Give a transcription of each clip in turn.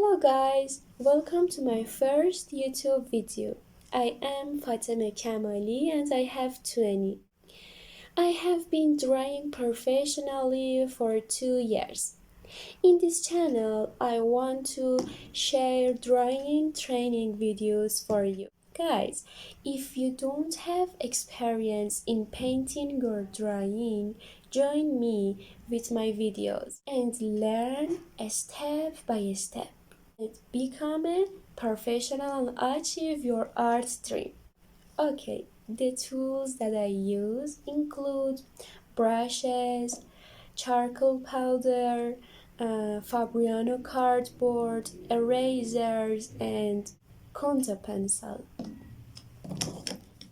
Hello guys, welcome to my first YouTube video. I am Fatima Kamali and I have 20. I have been drawing professionally for 2 years. In this channel, I want to share drawing training videos for you. Guys, if you don't have experience in painting or drawing, join me with my videos and learn step by step and become a professional and achieve your art dream. Okay, the tools that I use include brushes, charcoal powder, Fabriano cardboard, erasers, and conta pencil.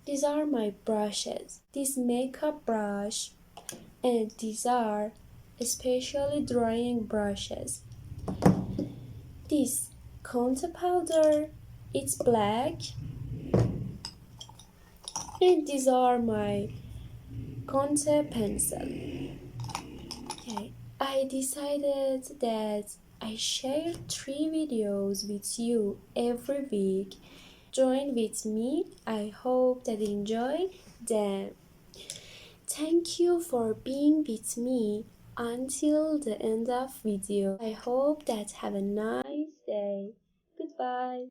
These are my brushes. This makeup brush and these are especially drawing brushes. This conta powder, it's black, and these are my conta pencil. Okay, I decided that I share 3 videos with you every week. Join with me. I hope that you enjoy them. Thank you for being with me until the end of video. I hope that have a nice day. Goodbye.